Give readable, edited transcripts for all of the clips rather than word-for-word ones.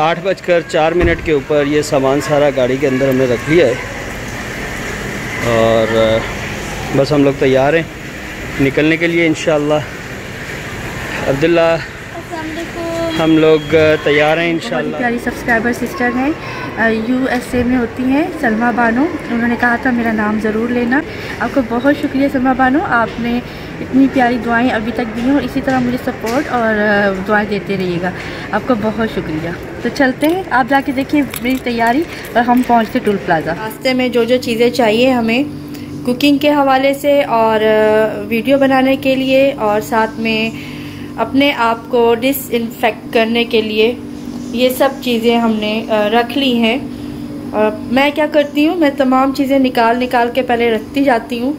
आठ 8:04 के ऊपर ये सामान सारा गाड़ी के अंदर हमने रख लिया है और बस हम लोग तैयार हैं निकलने के लिए इंशाअल्लाह। अब्दुल्ला हम लोग तैयार हैं इंशाअल्लाह। प्यारी सब्सक्राइबर सिस्टर हैं, USA में होती हैं, सलमा बानो। उन्होंने कहा था मेरा नाम ज़रूर लेना। आपको बहुत शुक्रिया सलमा बानो, आपने इतनी प्यारी दुआएं अभी तक दी हैं और इसी तरह मुझे सपोर्ट और दुआएं देते रहिएगा। आपको बहुत शुक्रिया। तो चलते हैं, आप जाके देखिए मेरी तैयारी और हम पहुँचते टोल प्लाज़ा। रास्ते में जो जो चीज़ें चाहिए हमें कुकिंग के हवाले से और वीडियो बनाने के लिए और साथ में अपने आप को डिसइंफेक्ट करने के लिए ये सब चीज़ें हमने रख ली हैं। मैं क्या करती हूँ, मैं तमाम चीज़ें निकाल के पहले रखती जाती हूँ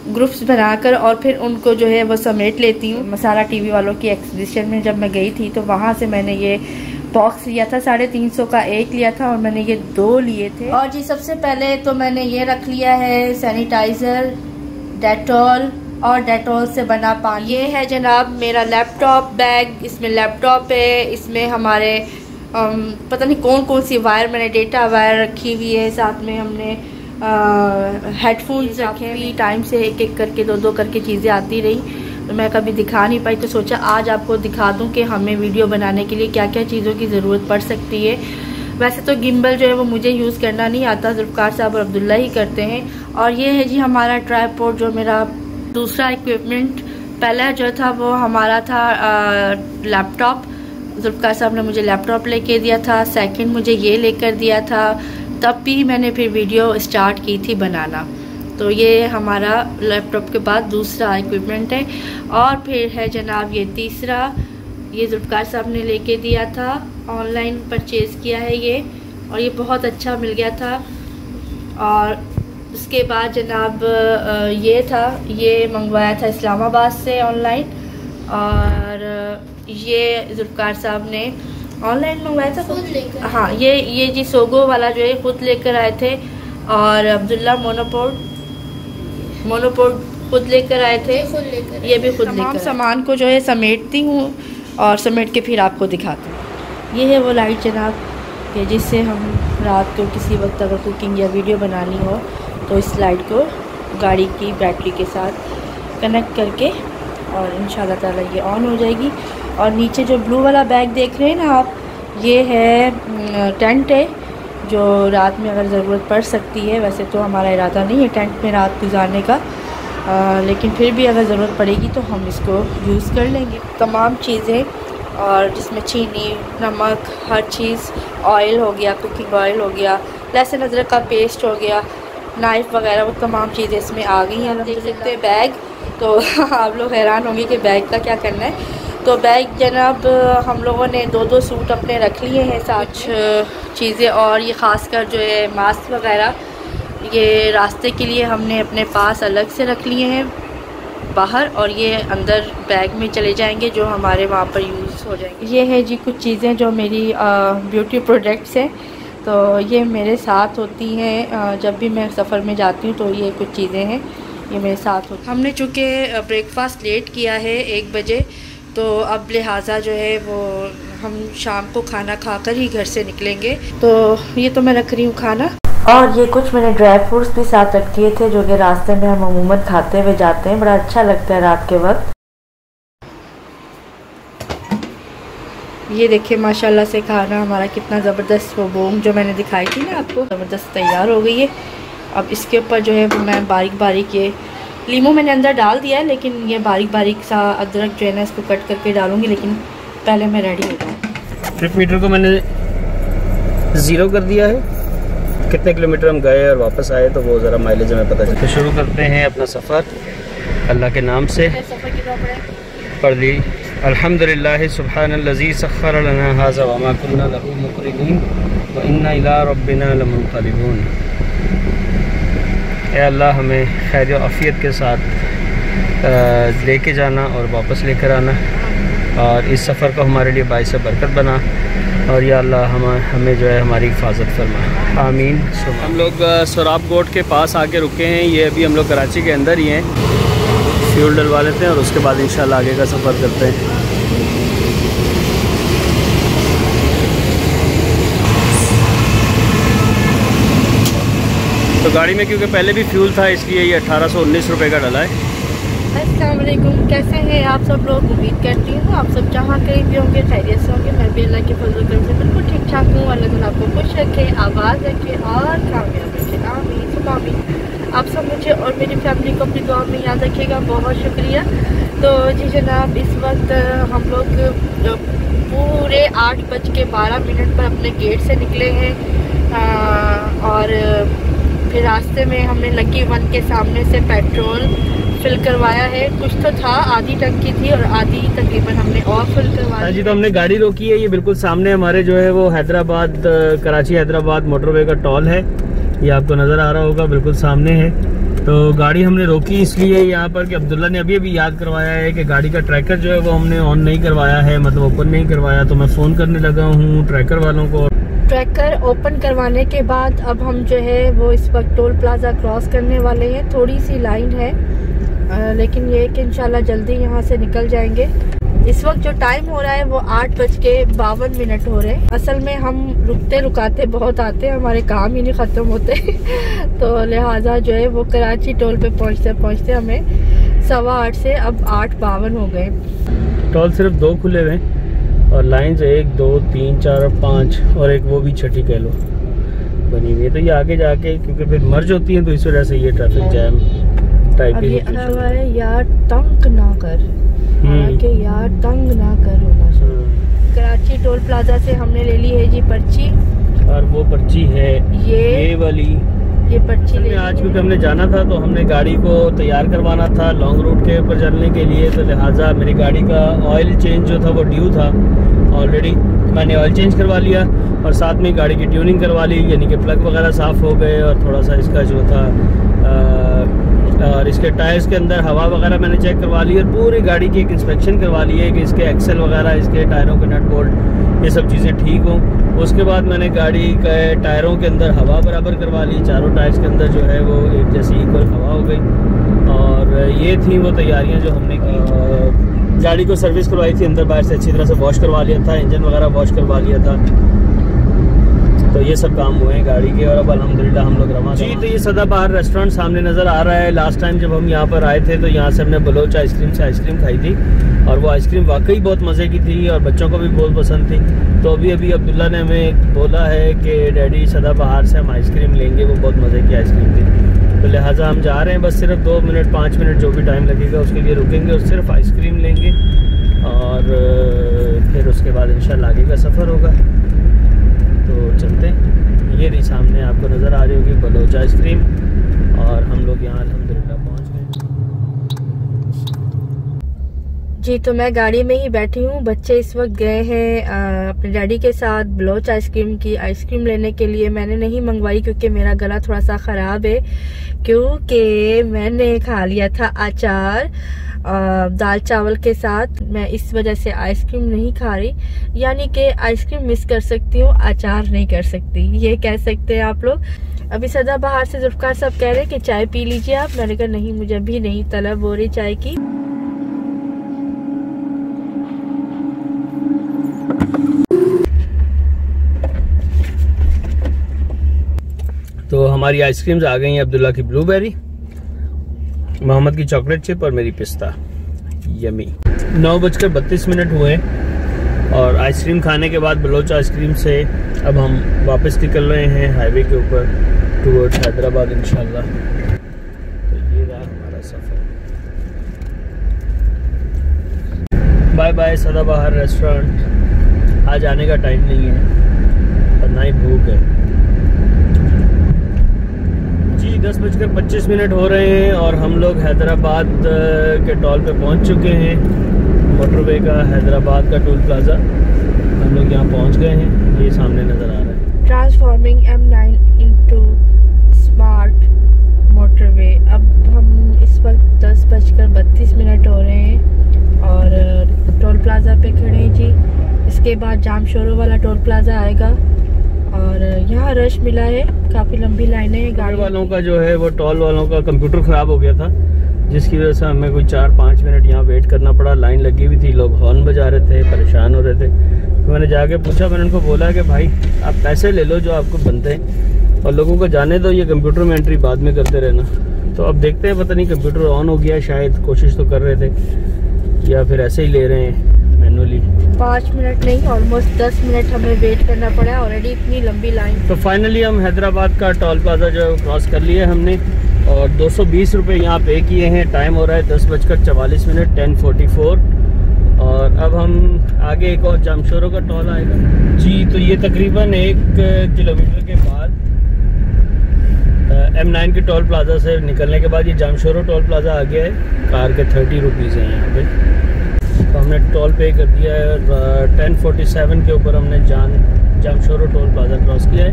ग्रुप्स बनाकर और फिर उनको जो है वो समेट लेती हूँ। मसाला टीवी वालों की एग्जीबिशन में जब मैं गई थी तो वहाँ से मैंने ये बॉक्स लिया था, 350 का एक लिया था और मैंने ये 2 लिए थे। और जी सबसे पहले तो मैंने ये रख लिया है सैनिटाइज़र, डेटॉल और डेटॉल से बना पानी। ये है जनाब मेरा लैपटॉप बैग, इसमें लैपटॉप है, इसमें हमारे पता नहीं कौन कौन सी वायर, मैंने डेटा वायर रखी हुई है, साथ में हमने हेडफोन्स रखे हैं। टाइम से एक एक करके 2 करके चीज़ें आती रही तो मैं कभी दिखा नहीं पाई, तो सोचा आज आपको दिखा दूं कि हमें वीडियो बनाने के लिए क्या क्या चीज़ों की ज़रूरत पड़ सकती है। वैसे तो गिम्बल जो है वो मुझे यूज़ करना नहीं आता, ज़ुल्फ़कार साहब और अब्दुल्ला ही करते हैं। और ये है जी हमारा ट्राइपॉड, जो मेरा दूसरा इक्विपमेंट। पहला जो था वो हमारा था लैपटॉप, ज़ुल्फ़कार साहब ने मुझे लैपटॉप लेके दिया था। सेकंड मुझे ये लेकर दिया था, तब भी मैंने फिर वीडियो स्टार्ट की थी बनाना। तो ये हमारा लैपटॉप के बाद दूसरा इक्विपमेंट है। और फिर है जनाब ये तीसरा, ये ज़ुल्फ़कार साहब ने लेके दिया था, ऑनलाइन परचेज़ किया है ये और ये बहुत अच्छा मिल गया था। और उसके बाद जनाब ये था, ये मंगवाया था इस्लामाबाद से ऑनलाइन और ये ज़ुल्फ़कार साहब ने ऑनलाइन मंगवाया था खुद लेकर। हाँ ये जी सोगो वाला जो है खुद लेकर आए थे और अब्दुल्ला मोनोपोड खुद लेकर आए थे, ये भी खुद लेकर। सामान को जो है समेटती हूँ और समेट के फिर आपको दिखाती हूँ। ये है वो लाइट जनाब कि जिससे हम रात को किसी वक्त अगर कुकिंग या वीडियो बनानी हो तो इस लाइट को गाड़ी की बैटरी के साथ कनेक्ट करके और इंशाल्लाह ताला ये ऑन हो जाएगी। और नीचे जो ब्लू वाला बैग देख रहे हैं ना आप, ये है टेंट है जो रात में अगर ज़रूरत पड़ सकती है। वैसे तो हमारा इरादा नहीं है टेंट में रात गुजारने का, लेकिन फिर भी अगर ज़रूरत पड़ेगी तो हम इसको यूज़ कर लेंगे। तमाम चीज़ें और जिसमें चीनी, नमक, हर चीज़, ऑयल हो गया, कुकिंग ऑयल हो गया, लहसुन अदरक का पेस्ट हो गया, नाइफ़ वगैरह, वो तमाम चीज़ें इसमें आ गई हैं। देख सकते हैं बैग, तो आप लोग हैरान होंगे कि बैग का क्या करना है। तो बैग जनाब हम लोगों ने 2 सूट अपने रख लिए हैं, कुछ चीज़ें और ये ख़ासकर जो है मास्क वगैरह, ये रास्ते के लिए हमने अपने पास अलग से रख लिए हैं बाहर और ये अंदर बैग में चले जाएंगे जो हमारे वहाँ पर यूज़ हो जाएंगे। ये है जी कुछ चीज़ें जो मेरी ब्यूटी प्रोडक्ट्स हैं, तो ये मेरे साथ होती हैं जब भी मैं सफ़र में जाती हूँ, तो ये कुछ चीज़ें हैं ये मेरे साथ होती हैं। हमने चूँकि ब्रेकफास्ट लेट किया है 1 बजे, तो अब लिहाजा जो है वो हम शाम को खाना खाकर ही घर से निकलेंगे। तो ये तो मैं रख रही हूँ खाना, और ये कुछ मैंने ड्राई फ्रूट्स भी साथ रख दिए थे जो कि रास्ते में हम अमूमन खाते हुए जाते हैं, बड़ा अच्छा लगता है रात के वक्त। ये देखिए माशाल्लाह से खाना हमारा कितना ज़बरदस्त, वो बोंग जो मैंने दिखाई थी ना आपको, ज़बरदस्त तैयार हो गई है। अब इसके ऊपर जो है वो मैं बारीक बारीक ये लीमू मैंने अंदर डाल दिया है, लेकिन ये बारीक बारीक सा अदरक जो है ना इसको कट करके डालूंगी, लेकिन पहले मैं रेडी हो जाऊँ। ट्रिप मीटर को मैंने 0 कर दिया है, कितने किलोमीटर हम गए और वापस आए तो वो ज़रा माइलेज हमें पता चलता है। शुरू करते हैं अपना सफ़र अल्लाह के नाम से। पढ़ ली अल्हम्दुलिल्लाह सुब्हानल्लज़ी सख़्ख़र लना हाज़ा व मा कुन्ना लहू मुक़रिनीन व इन्ना इला रब्बिना लमुनक़लिबून। ए अल्लाह हमें खैर व आफ़ियत के साथ लेके जाना और वापस लेकर आना, और इस सफ़र को हमारे लिए बाइस बरकत बना। और या अल्लाह हमें जो है हमारी हिफाजत फरमा, आमीन। हम लोग सोराब गोट के पास आके रुके हैं। ये अभी हम लोग कराची के अंदर ही हैं, फ्यूल डलवा लेते हैं और उसके बाद इंशाल्लाह आगे का सफ़र करते हैं। तो गाड़ी में क्योंकि पहले भी फ्यूल था इसलिए ये 1819 रुपये का डला है। अस्सलाम वालेकुम, कैसे हैं आप सब लोग? उम्मीद करती हूँ आप सब जहाँ कहीं भी होंगे खैरियत से होंगे। मैं भी अल्लाह के फजल करम से बिल्कुल ठीक ठाक हूँ। अल्लाह ताला आपको खुश रखे, आबाद रखे और कामयाब रखे, आमीन सुबह आमीन। आप सब मुझे और मेरी फैमिली को अपनी दुआ में याद रखिएगा, बहुत शुक्रिया। तो जी जनाब, इस वक्त हम लोग पूरे 8:12 पर अपने गेट से निकले हैं और फिर रास्ते में हमने लकी वन के सामने से पेट्रोल फिल करवाया है। कुछ तो था, आधी टंकी थी और आधी तकरीबन हमने और फिल करवाया जी। तो हमने गाड़ी रोकी है, ये बिल्कुल सामने हमारे जो है वो हैदराबाद, कराची हैदराबाद मोटरवे का टोल है, ये आपको नज़र आ रहा होगा, बिल्कुल सामने है। तो गाड़ी हमने रोकी इसलिए यहाँ पर कि अब्दुल्ला ने अभी याद करवाया है कि गाड़ी का ट्रैकर जो है वो हमने ऑन नहीं करवाया है, मतलब ओपन नहीं करवाया। तो मैं फ़ोन करने लगा हूँ ट्रैकर वालों को। ट्रैकर ओपन करवाने के बाद अब हम जो है वो इस वक्त टोल प्लाजा क्रॉस करने वाले हैं। थोड़ी सी लाइन है लेकिन ये कि इंशाल्लाह जल्दी यहाँ से निकल जाएंगे। इस वक्त जो टाइम हो रहा है वो 8:52 हो रहे हैं। असल में हम रुकते रुकाते बहुत आते हैं, हमारे काम ही नहीं ख़त्म होते तो लिहाजा जो है वो कराची टोल पे पहुँचते पहुँचते हमें 8:15 से अब 8:52 हो गए। टोल सिर्फ 2 खुले हुए और लाइन्स 1 2 3 4 और 5 और एक वो भी छठी कह लो बनी हुई है। तो ये आगे जाके क्योंकि फिर मर्ज होती है तो इस वजह से ये ट्रैफिक जैम टाइप है। यार तंग ना कर, कि यार तंग ना कर होना चाहिए। कराची टोल प्लाजा से हमने ले ली है जी पर्ची, और वो पर्ची है ये वाली, ये पर्ची ले आज क्योंकि हमने जाना था तो हमने गाड़ी को तैयार करवाना था लॉन्ग रूट के ऊपर चलने के लिए। तो लिहाजा मेरी गाड़ी का ऑयल चेंज जो था वो ड्यू था, ऑलरेडी मैंने ऑयल चेंज करवा लिया और साथ में गाड़ी की ट्यूनिंग करवा ली, यानी कि प्लग वगैरह साफ़ हो गए और थोड़ा सा इसका जो था और इसके टायर्स के अंदर हवा वगैरह मैंने चेक करवा ली और पूरी गाड़ी की एक इंस्पेक्शन करवा ली है कि इसके एक्सेल वगैरह, इसके टायरों के नट बोल्ट, ये सब चीज़ें ठीक हों। उसके बाद मैंने गाड़ी के टायरों के अंदर हवा बराबर करवा ली, चारों टायर्स के अंदर जो है वो एक जैसी इक्वल हवा हो गई। और ये थी वो तैयारियाँ जो हमने की। गाड़ी को सर्विस करवाई थी, अंदर बाहर से अच्छी तरह से वॉश करवा लिया था, इंजन वगैरह वॉश करवा लिया था। तो ये सब काम हुए हैं गाड़ी के और अब अल्हम्दुलिल्लाह हम लोग रवा जी। तो ये सदाबहार रेस्टोरेंट सामने नज़र आ रहा है। लास्ट टाइम जब हम यहाँ पर आए थे तो यहाँ से हमने बलोच आइसक्रीम से आइसक्रीम खाई थी और वो आइसक्रीम वाकई बहुत मज़े की थी और बच्चों को भी बहुत पसंद थी। तो अभी अब्दुल्ला ने हमें बोला है कि डैडी सदाबहार से हम आइसक्रीम लेंगे, वो बहुत मज़े की आइसक्रीम थी। तो लिहाजा हम जा रहे हैं, बस सिर्फ 2 मिनट 5 मिनट जो भी टाइम लगेगा उसके लिए रुकेंगे और सिर्फ आइसक्रीम लेंगे और फिर उसके बाद इंशाल्लाह आगे का सफ़र होगा। तो चलते हैं। ये रही सामने आपको नज़र आ रही होगी बलोच आइसक्रीम और हम लोग यहाँ अल्हम्दुलिल्लाह पहुँच गए जी। तो मैं गाड़ी में ही बैठी हूँ, बच्चे इस वक्त गए हैं अपने डैडी के साथ बलोच आइसक्रीम की आइसक्रीम लेने के लिए। मैंने नहीं मंगवाई क्योंकि मेरा गला थोड़ा सा ख़राब है, क्योंकि मैंने खा लिया था अचार दाल चावल के साथ। मैं इस वजह से आइसक्रीम नहीं खा रही, यानी कि आइसक्रीम मिस कर सकती हूँ, अचार नहीं कर सकती, ये कह सकते हैं आप लोग। अभी सदाबहार से जुल्फकार साहब कह रहे हैं कि चाय पी लीजिए आप। मैंने कहा नहीं, मुझे अभी नहीं तलब हो रही चाय की। तो हमारी आइसक्रीम्स आ गई हैं, अब्दुल्ला की ब्लूबेरी, मोहम्मद की चॉकलेट चिप और मेरी पिस्ता यमी। 9:32 हुए और आइसक्रीम खाने के बाद बलोच आइसक्रीम से अब हम वापस निकल रहे हैं हाईवे के ऊपर टुवर्ड्स हैदराबाद इंशाल्लाह। तो ये रहा हमारा सफ़र। बाय बाय सदाबहार रेस्टोरेंट। आज आने का टाइम नहीं है और ना ही भूख है जी। 10:25 हो रहे हैं और हम लोग हैदराबाद के टोल पे पहुंच चुके हैं। मोटरवे का हैदराबाद का टोल प्लाजा हम लोग यहाँ पहुंच गए हैं, ये सामने नज़र आ रहा है। Transforming M9 into smart motorway. अब हम इस वक्त 10:32 हो रहे हैं और टोल प्लाज़ा पे खड़े हैं जी। इसके बाद जामशोरो वाला टोल प्लाज़ा आएगा और यहाँ रश मिला है, काफ़ी लंबी लाइनें हैं। गाड़ी वालों का जो है वो टोल वालों का कंप्यूटर ख़राब हो गया था, जिसकी वजह से हमें कोई 4-5 मिनट यहाँ वेट करना पड़ा। लाइन लगी हुई थी, लोग हॉर्न बजा रहे थे, परेशान हो रहे थे। तो मैंने जाके पूछा, मैंने उनको बोला कि भाई आप पैसे ले लो जो आपको बनते हैं और लोगों को जाने दो, ये कंप्यूटर में एंट्री बाद में करते रहना। तो अब देखते हैं, पता नहीं कंप्यूटर ऑन हो गया शायद, कोशिश तो कर रहे थे, या फिर ऐसे ही ले रहे हैं मैनुअली। 5 मिनट नहीं, ऑलमोस्ट 10 मिनट हमें वेट करना पड़ा, ऑलरेडी इतनी लंबी लाइन। तो फाइनली हम हैदराबाद का टोल प्लाज़ा जो है क्रॉस कर लिया हमने और 220 रुपये यहाँ पे किए हैं। टाइम हो रहा है 10:44, 10:44। और अब हम आगे एक और जामशोरो का टोल आएगा जी। तो ये तकरीबन 1 किलोमीटर के बाद M9 के टोल प्लाज़ा से निकलने के बाद ये जामशोरो टोल प्लाज़ा आ गया है। कार के 30 रुपीज़ हैं यहाँ पे। तो हमने टोल पे कर दिया है। 10:47 के ऊपर हमने जामशोरो टोल प्लाज़ा क्रॉस किया है।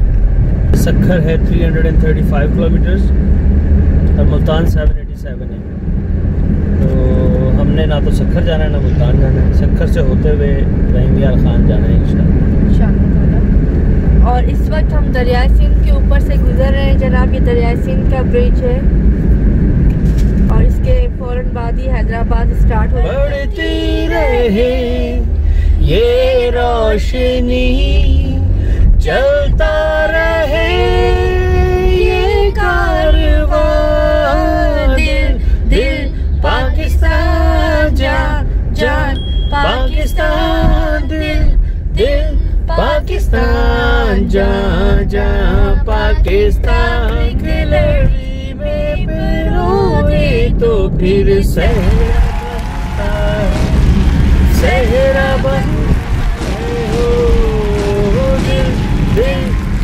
सक्खर है 335 किलोमीटर्स और मुल्तान 787 है। तो हमने ना तो सक्खर जाना है ना मुल्तान जाना है, सक्खर से होते हुए रहीमियाल खान जाना है इंशाअल्लाह। और इस वक्त हम दरियाए सिंध के ऊपर से गुजर रहे हैं जनाब। ये दरियाए सिंध का ब्रिज है और इसके फौरन बाद ही हैदराबाद स्टार्ट हो बढ़ती रहे ये रोशनी, चलता रहे ये कारवां, दिल दिल पाकिस्तान जान जान पाकिस्तान, दिल दिल पाकिस्तान जान जान पाकिस्तान की लड़ी में पिरोए तो फिर सहरा बनता हो, दिल दिल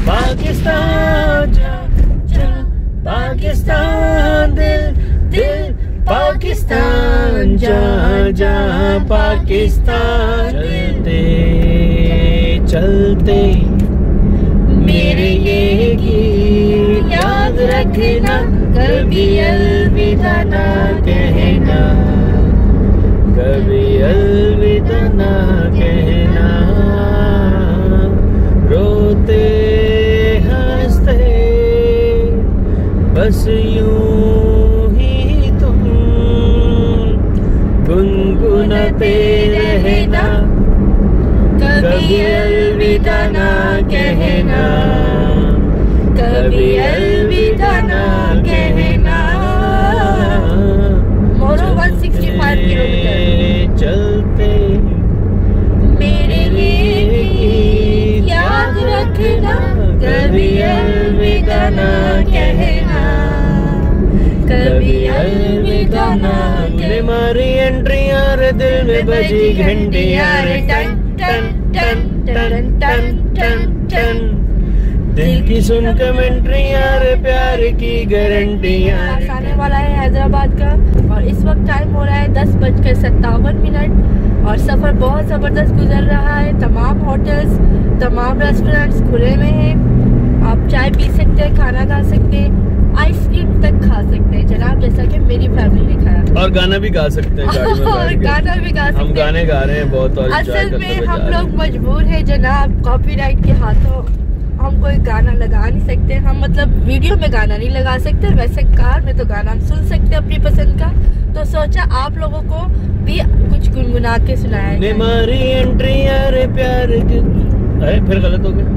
पाकिस्तान जान जान पाकिस्तान, दिल दिल पाकिस्तान जहाँ जहाँ पाकिस्तान। चलते चलते मेरे ये गीत याद रखना, कभी अलविदा ना कहना, कभी अलविदा ना कहना। रोते हंसते बस यूं गुनगुनाते रहना, कभी अलविदा ना कहना, कभी अलविदा ना कहना। मोरो 165 किलोमीटर चलते मेरे लिए याद रखना, कभी अलविदा ना कहना, कभी अलविदा ना। मारी एंट्रियां रे दिल में बजी घंटियां रे, टन टन टन टन टन टन टन। दिल की सुन कमेंट्रियां रे, प्यार की गारंटियां। आने वाला है हैदराबाद का और इस वक्त टाइम हो रहा है 10:57 और सफ़र बहुत ज़बरदस्त गुजर रहा है। तमाम होटल्स, तमाम रेस्टोरेंट्स खुले में हैं। आप चाय पी सकते हैं, खाना खा सकते हैं, आइसक्रीम तक खा सकते हैं जनाब, जैसा कि मेरी फैमिली ने खाया। और गाना भी गा सकते हैं गाड़ी में बैठ के। गाना भी गा सकते हैं। हम गाने गा रहे हैं बहुत और असल में हम लोग मजबूर हैं जनाब, कॉपीराइट के हाथों हम कोई गाना लगा नहीं सकते। हम मतलब वीडियो में गाना नहीं लगा सकते, वैसे कार में तो गाना हम सुन सकते हैं अपनी पसंद का। तो सोचा आप लोगों को भी कुछ गुनगुना के सुनाया जाए। हमारी एंट्री यार प्यार की। अरे फिर गलत हो गया।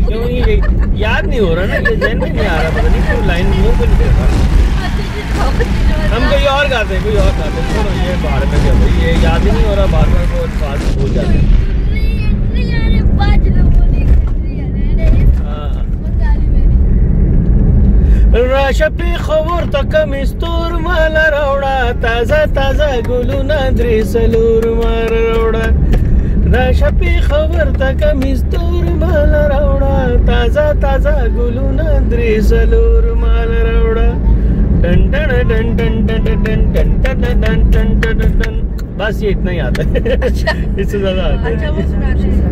क्यों ये याद नहीं हो रहा ना, ये जहन में नहीं आ रहा, पता नहीं क्यों लाइन मुंह पे नहीं दे रहा। हम कोई और गाते हैं, कोई और गाते हैं। छोड़ो ये बाहर में क्या भाई, ये याद ही नहीं हो रहा, बार बार वो बात भूल जाते हैं। राशपी खबर तक मिस्तूर माल रौड़ा, ताजा ताजा गुलूना द्रिसलूर मार रौड़ा। राशपी खबर तक मिस्तूर माल रौड़ा, ताजा ताजा गुलूना द्रिसलूर माल रौड़ा। टन टन टन टन टन टन टन टन टन टन टन। बस ये इतना ही आता है। इससे ज्यादा आता है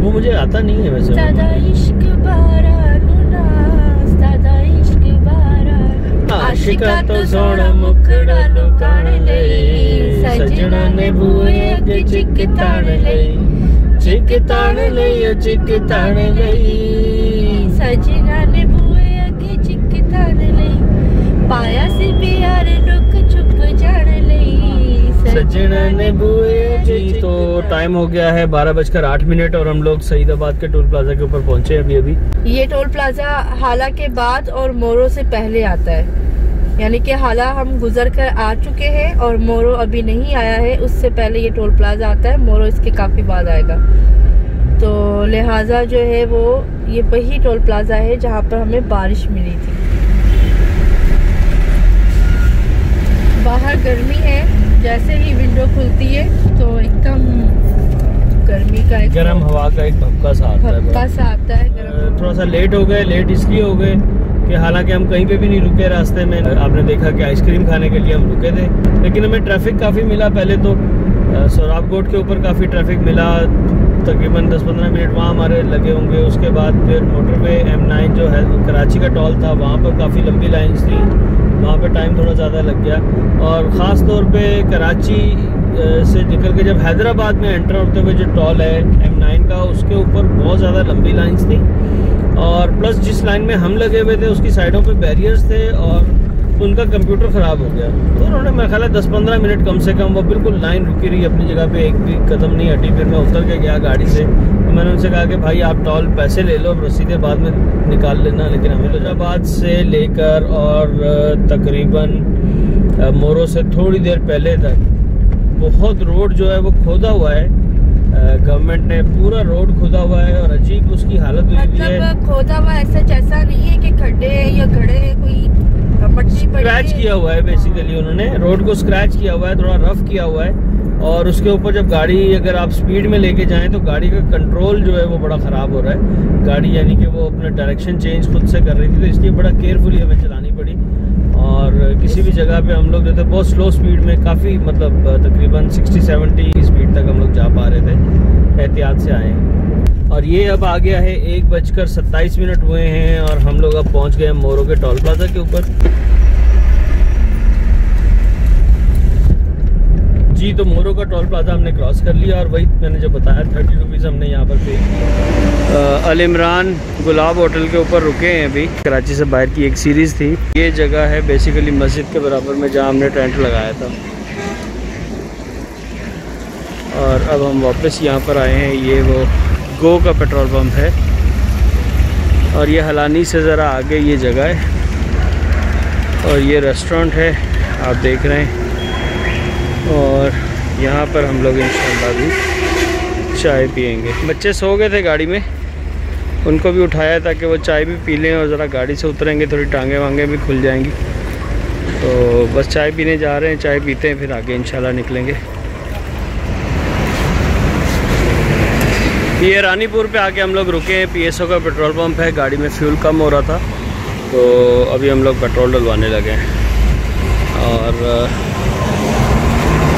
वो मुझे आता नहीं है वैसे। आशिका तो सोना मुखड़ा लुकाण लई, सजना ने बूए अगे चिक ताण लई, चिक ताण लई, चिक ताण लई, सजना ने बूए अगे चिक ताण लई, पाया सी प्यार लुक छुप जान लई, सजना ने बूए। जी तो टाइम हो गया है 12:08 और हम लोग सईदाबाद के टोल प्लाजा के ऊपर पहुंचे अभी। ये टोल प्लाजा हाला के बाद और मोरो से पहले आता है, यानी कि हाला हम गुजर कर आ चुके हैं और मोरो अभी नहीं आया है, उससे पहले ये टोल प्लाजा आता है। मोरो इसके काफी बाद आएगा, तो लिहाजा जो है वो ये वही टोल प्लाजा है जहाँ पर हमें बारिश मिली थी। बाहर गर्मी है, जैसे ही विंडो खुलती है तो एकदम गर्मी का एक गर्म हवा का एक भपका सा आता है। थोड़ा सा लेट हो गए, लेट इसलिए हो गए कि हालांकि हम कहीं पे भी नहीं रुके रास्ते में। आपने देखा कि आइसक्रीम खाने के लिए हम रुके थे, लेकिन हमें ट्रैफिक काफ़ी मिला। पहले तो सोराबकोट के ऊपर काफ़ी ट्रैफिक मिला, तकरीबन 10-15 मिनट वहाँ हमारे लगे होंगे। उसके बाद फिर मोटरवे M9 जो है कराची का टोल था, वहाँ पर काफ़ी लंबी लाइन्स थी, वहाँ पे टाइम थोड़ा ज़्यादा लग गया। और ख़ास तौर पे कराची से निकल के जब हैदराबाद में एंटर होते हुए जो टोल है M9 का, उसके ऊपर बहुत ज़्यादा लंबी लाइन्स थी। और प्लस जिस लाइन में हम लगे हुए थे उसकी साइडों पे बैरियर्स थे और उनका कंप्यूटर ख़राब हो गया, तो उन्होंने मेरा ख्याल है 10-15 मिनट कम से कम वो बिल्कुल लाइन रुकी रही अपनी जगह पे, एक भी कदम नहीं हटी। फिर मैं उतर के गया गाड़ी से, तो मैंने उनसे कहा कि भाई आप टोल पैसे ले लो, रसीदें बाद में निकाल लेना। लेकिन हमें फैसलाबाद से लेकर और तकरीबन मोरो से थोड़ी देर पहले तक बहुत रोड जो है वो खोदा हुआ है। गवर्नमेंट ने पूरा रोड खोदा हुआ है और अजीब उसकी हालत हुई है। मतलब खोदा हुआ ऐसा जैसा नहीं है कि खड्डे हैं या घड़े हैं, कोई मट्टी पड़ी है। स्क्रैच किया हुआ है बेसिकली, उन्होंने रोड को स्क्रैच किया हुआ है, थोड़ा रफ किया हुआ है। और उसके ऊपर जब गाड़ी अगर आप स्पीड में लेके जाएं तो गाड़ी का कंट्रोल जो है वो बड़ा ख़राब हो रहा है। गाड़ी यानी कि वो अपना डायरेक्शन चेंज खुद से कर रही थी, तो इसलिए बड़ा केयरफुली हमें चलानी पड़ी। और किसी भी जगह पे हम लोग जो थे बहुत स्लो स्पीड में, काफ़ी मतलब तकरीबन 60-70 स्पीड तक हम लोग जा पा रहे थे, एहतियात से आए। और ये अब आ गया है 1:27 हुए हैं और हम लोग अब पहुंच गए हैं मोरो के टोल प्लाजा के ऊपर। जी तो मोरो का टोल प्लाजा हमने क्रॉस कर लिया और वही मैंने जो बताया 30 रुपीज़ हमने यहाँ पर पे। अल इमरान गुलाब होटल के ऊपर रुके हैं अभी। कराची से बाहर की एक सीरीज़ थी। ये जगह है बेसिकली मस्जिद के बराबर में जहाँ हमने टेंट लगाया था। और अब हम वापस यहाँ पर आए हैं। ये वो गो का पेट्रोल पंप है और ये हलानी से ज़रा आगे ये जगह है और ये रेस्टोरेंट है आप देख रहे हैं। और यहाँ पर हम लोग इंशाल्लाह भी चाय पियेंगे। बच्चे सो गए थे गाड़ी में, उनको भी उठाया ताकि वो चाय भी पी लें और ज़रा गाड़ी से उतरेंगे थोड़ी टांगे वांगे भी खुल जाएंगी। तो बस चाय पीने जा रहे हैं, चाय पीते हैं फिर आगे इंशाल्लाह निकलेंगे। ये रानीपुर पे आके हम लोग रुके हैं। PSO का पेट्रोल पंप है, गाड़ी में फ्यूल कम हो रहा था तो अभी हम लोग पेट्रोल डलवाने लगे हैं। और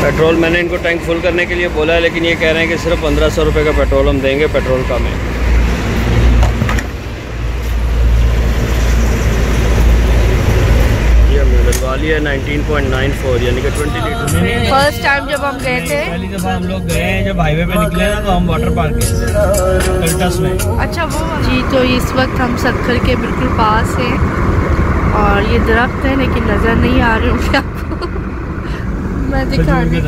पेट्रोल मैंने इनको टैंक फुल करने के लिए बोला है, लेकिन ये कह रहे हैं कि सिर्फ 1500 रुपये का पेट्रोल हम देंगे, पेट्रोल कम है। ये हमने डलवा लिया 19.94 यानी कि 20 लीटर। फर्स्ट टाइम जब हम गए थे, पहली दफ़ा हम लोग गए हैं जब हाईवे पे निकले ना, तो हम वाटर पार्क गए कल्टस में। अच्छा वो जी। तो इस वक्त हम सक्खर के बिल्कुल पास हैं और ये दरख्त है लेकिन नज़र नहीं आ रहे होंगे आपको। मैं दिखाने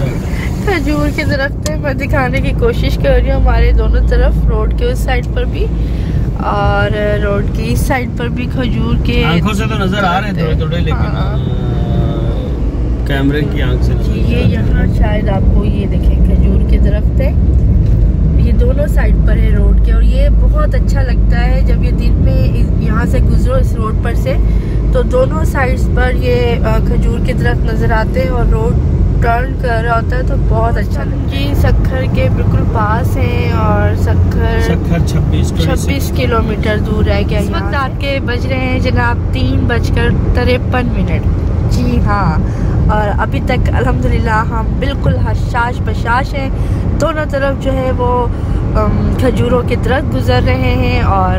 खजूर के दरख्त है, मैं दिखाने की कोशिश कर रही हूँ। हमारे दोनों तरफ रोड के उस साइड पर भी और रोड की इस साइड पर भी खजूर के। आंखों से तो नजर आ रहे हैं थोड़े, लेकिन कैमरे की आंख से जी ये यहाँ शायद आपको ये देखें खजूर के दरख्त है, ये दोनों साइड पर है रोड के। और ये बहुत अच्छा लगता है जब ये दिन में यहाँ से गुजरो इस रोड पर से, तो दोनों साइड्स पर ये खजूर के दरख्त नज़र आते हैं और रोड टर्न कर रहा होता है तो बहुत अच्छा लगता है। जी सक्खर के बिल्कुल पास हैं और सक्खर 26 किलोमीटर दूर है। क्या इस वक्त आपके बज रहे हैं जनाब 3:53। जी हाँ, और अभी तक अल्हम्दुलिल्लाह हम बिल्कुल हशाश बशाश हैं। दोनों तरफ जो है वो खजूरों के दरख्त गुजर रहे हैं और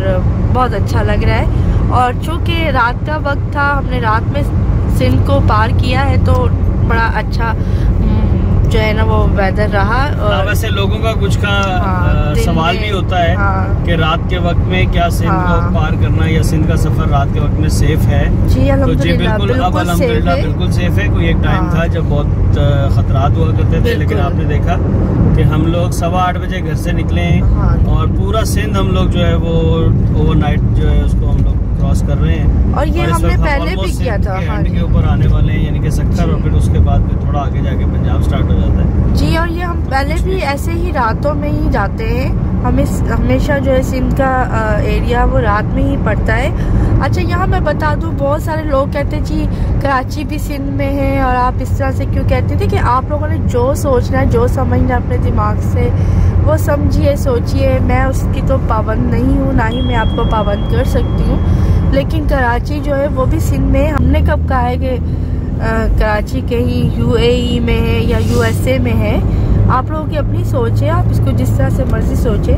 बहुत अच्छा लग रहा है। और चूँकि रात का वक्त था, हमने रात में सिंध को पार किया है तो बड़ा अच्छा जो है ना वो वेदर रहा। और वैसे लोगों का कुछ का सवाल भी होता है कि रात के वक्त में क्या सिंध को पार करना या सिंध का सफर रात के वक्त में सेफ है। जी तो जी बिल्कुल, अब अल्हम्दुलिल्लाह बिल्कुल सेफ है। कोई एक टाइम था जब बहुत खतरात हुआ करते थे, लेकिन आपने देखा कि हम लोग 8:15 बजे घर से निकले और पूरा सिंध हम लोग जो है वो ओवरनाइट जो है उसको हम लोग क्रॉस कर रहे हैं। और ये हमने पहले भी किया था। एंड के ऊपर आने वाले हैं, यानी कि सक्खर, और फिर उसके बाद फिर थोड़ा आगे जाके पंजाब स्टार्ट हो जाता है। जी, और ये हम पहले भी ऐसे ही रातों में ही जाते हैं। हमें हमेशा जो है सिंध का एरिया वो रात में ही पड़ता है। अच्छा, यहाँ मैं बता दूँ, बहुत सारे लोग कहते हैं जी कराची भी सिंध में है, और आप इस तरह से क्यों कहते थे कि आप लोगों ने जो सोचना है, जो समझना अपने दिमाग से वो समझिए, सोचिए। मैं उसकी तो पाबंद नहीं हूँ, ना ही मैं आपको पाबंद कर सकती हूँ। लेकिन कराची जो है वो भी सिंध में। हमने कब कहा है कि कराची कहीं UAE में है या USA में है? आप लोगों की अपनी सोच है, आप इसको जिस तरह से मर्जी सोचें।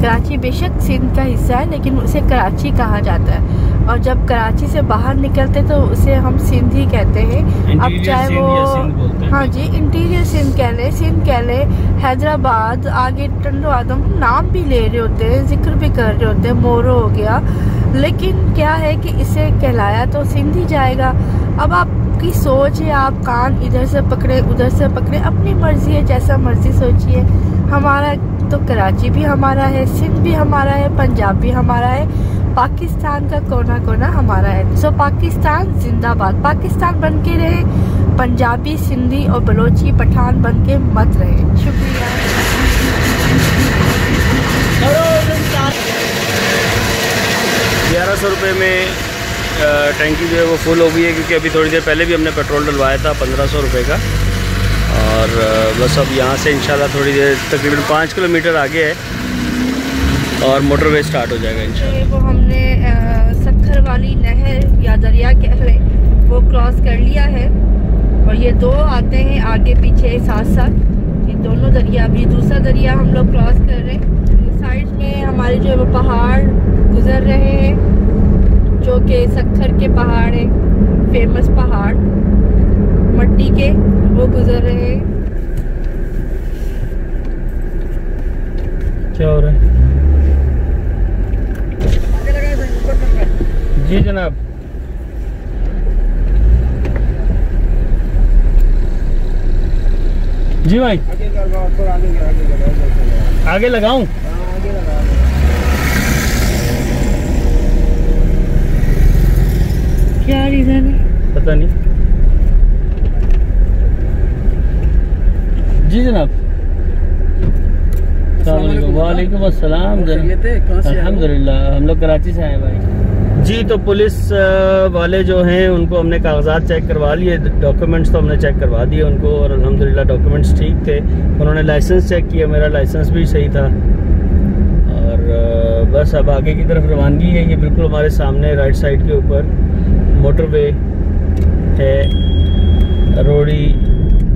कराची बेशक सिंध का हिस्सा है, लेकिन उसे कराची कहा जाता है। और जब कराची से बाहर निकलते तो उसे हम सिंध ही कहते हैं। अब चाहे वो हाँ जी इंटीरियर सिंध कह लें, सिंध कह लें, हैदराबाद, आगे टंडो आदम, नाम भी ले रहे होते हैं, जिक्र भी कर रहे होते हैं, मोरो हो गया। लेकिन क्या है कि इसे कहलाया तो सिंध ही जाएगा। अब आपकी सोच है, आप कान इधर से पकड़े उधर से पकड़े, अपनी मर्जी है, जैसा मर्जी सोचिए। हमारा तो कराची भी हमारा है, सिंध भी हमारा है, पंजाब भी हमारा है, पाकिस्तान का कोना कोना हमारा है। सो पाकिस्तान जिंदाबाद। पाकिस्तान बन के रहे, पंजाबी, सिंधी और बलोची पठान बन के मत रहे। शुक्रिया। 1100 रुपये में टैंकी जो है वो फुल हो गई है, क्योंकि अभी थोड़ी देर पहले भी हमने पेट्रोल डलवाया था 1500 रुपये का। और बस अब यहाँ से इंशाल्लाह थोड़ी देर, तकरीबन 5 किलोमीटर आगे है और मोटरवे स्टार्ट हो जाएगा इंशाल्लाह। वो हमने सक्खर वाली नहर या दरिया कह लें वो क्रॉस कर लिया है, और ये दो आते हैं आगे पीछे साथ साथ। ये दोनों दरिया, अभी दूसरा दरिया हम लोग क्रॉस कर रहे हैं। साइड में हमारे जो है वो पहाड़ गुजर रहे हैं, जो कि सक्खर के पहाड़ हैं, फेमस पहाड़ मट्टी के, वो गुजर रहे हैं। क्या हो रहा है? जी जनाब। जी भाई, आगे लगाऊं? क्या रीजन है पता नहीं। जी जनाब। वालेकुम अस्सलाम। अल्हम्दुलिल्लाह, हम लोग कराची से आए भाई। जी, तो पुलिस वाले जो हैं उनको हमने कागजात चेक करवा लिए, डॉक्यूमेंट्स तो हमने चेक करवा दिए उनको, और अल्हम्दुलिल्लाह डॉक्यूमेंट्स ठीक थे। उन्होंने लाइसेंस चेक किया, मेरा लाइसेंस भी सही था। और बस अब आगे की तरफ रवानगी है। ये बिल्कुल हमारे सामने राइट साइड के ऊपर मोटरवे है, रोड़ी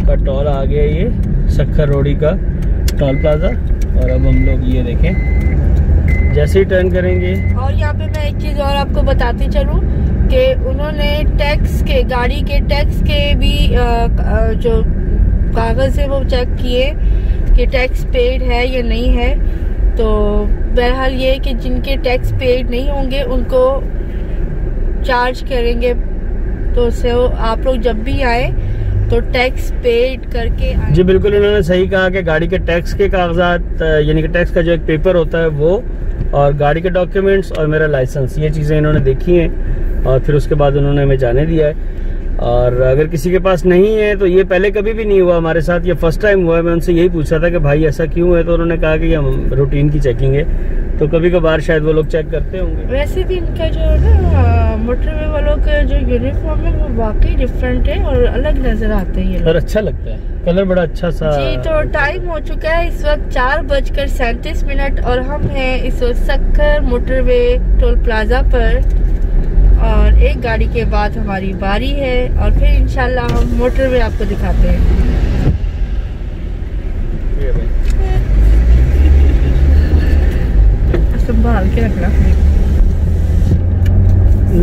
का टोल आ गया, ये सक्खर रोड़ी का टोल प्लाजा। और अब हम लोग ये देखें, जैसे ही टर्न करेंगे। और यहाँ पे मैं एक चीज़ और आपको बताती चलूँ कि उन्होंने टैक्स के, गाड़ी के टैक्स के भी जो कागज़ है वो चेक किए कि टैक्स पेड है या नहीं है। तो बहरहाल ये कि जिनके टैक्स पेड नहीं होंगे उनको चार्ज करेंगे। तो आप लोग जब भी आए तो टैक्स पेड करके आए। जी बिल्कुल, इन्होंने सही कहा कि गाड़ी के टैक्स के कागजात, यानी कि टैक्स का जो एक पेपर होता है वो, और गाड़ी के डॉक्यूमेंट्स और मेरा लाइसेंस, ये चीज़ें इन्होंने देखी हैं और फिर उसके बाद उन्होंने हमें जाने दिया है। और अगर किसी के पास नहीं है तो, ये पहले कभी भी नहीं हुआ हमारे साथ, ये फर्स्ट टाइम हुआ है। मैं उनसे यही पूछा था कि भाई ऐसा क्यों है, तो उन्होंने कहा कि ये रूटीन की चेकिंग है, तो कभी कभार शायद वो लोग चेक करते होंगे। वैसे भी इनका जो ना मोटरवे वालों का जो यूनिफॉर्म है वो वाकई डिफरेंट है और अलग नजर आते हैं। और अच्छा लगता है, कलर बड़ा अच्छा सा। जी, तो टाइम हो चुका है इस वक्त 4:37 और हम हैं इस वक्त सक्खर मोटरवे टोल प्लाजा पर, और एक गाड़ी के बाद हमारी बारी है और फिर इंशाल्लाह हम मोटरवे आपको दिखाते हैं। संभाल के रखना।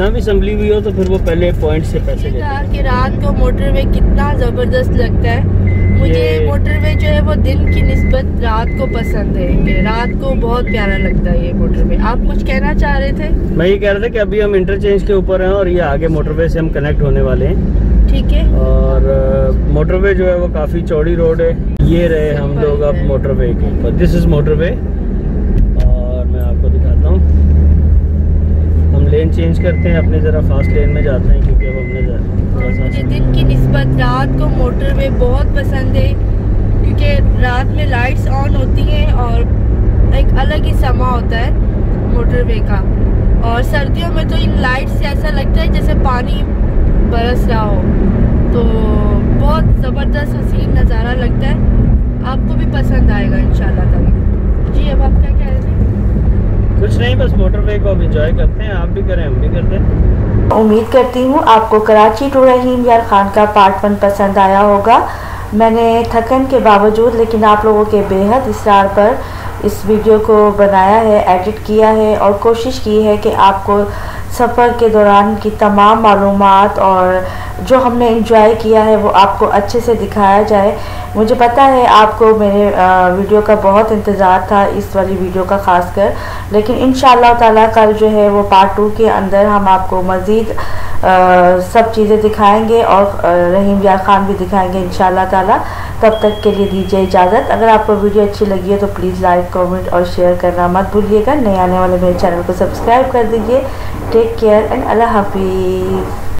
ना भी संभली हुई हो तो फिर वो पहले पॉइंट से पैसे लेते हैं। कि रात को मोटरवे कितना ज़बरदस्त लगता है। मुझे मोटरवे जो है वो दिन की निस्बत रात को पसंद है, कि रात को बहुत प्यारा लगता है ये मोटरवे। आप कुछ कहना चाह रहे थे? मैं ये कह रहा था कि अभी हम इंटरचेंज के ऊपर हैं और ये आगे मोटरवे से हम कनेक्ट होने वाले हैं। ठीक है। और मोटरवे जो है वो काफ़ी चौड़ी रोड है। ये रहे हम लोग अब मोटरवे के ऊपर। दिस इज़ मोटरवे और मैं आपको दिखाता हूँ। हम लेन चेंज करते हैं, अपने ज़रा फास्ट लेन में जाते हैं क्योंकि अब हमने मुझे दिन की निस्बत रात को मोटरवे बहुत पसंद है, क्योंकि रात में लाइट्स ऑन होती हैं और एक अलग ही समा होता है मोटरवे का। और सर्दियों में तो इन लाइट्स से ऐसा लगता है जैसे पानी बरस रहा हो, तो बहुत ज़बरदस्त हसीन नज़ारा लगता है। आपको भी पसंद आएगा इंशाल्लाह ताला। जी, अब आप क्या कह रहे थे? कुछ नहीं, बस मोटरवे को अब एंजॉय करते हैं। आप भी करें, हम भी करते हैं। उम्मीद करती हूँ आपको कराची टू रहीम यार खान का पार्ट 1 पसंद आया होगा। मैंने थकन के बावजूद लेकिन आप लोगों के बेहद इसरार पर इस वीडियो को बनाया है, एडिट किया है और कोशिश की है कि आपको सफ़र के दौरान की तमाम मालूमात और जो हमने एंजॉय किया है वो आपको अच्छे से दिखाया जाए। मुझे पता है आपको मेरे वीडियो का बहुत इंतज़ार था, इस वाली वीडियो का ख़ासकर, लेकिन इंशाअल्लाह ताला कल जो है वो पार्ट 2 के अंदर हम आपको मज़ीद सब चीज़ें दिखाएंगे और रहीम यार खान भी दिखाएंगे इंशाअल्लाह ताला। तब तक के लिए दीजिए इजाज़त। अगर आपको वीडियो अच्छी लगी है तो प्लीज़ लाइक, कमेंट और शेयर करना मत भूलिएगा। नए आने वाले मेरे चैनल को सब्सक्राइब कर दीजिए। टेक केयर एंड अल्लाह हाफिज़।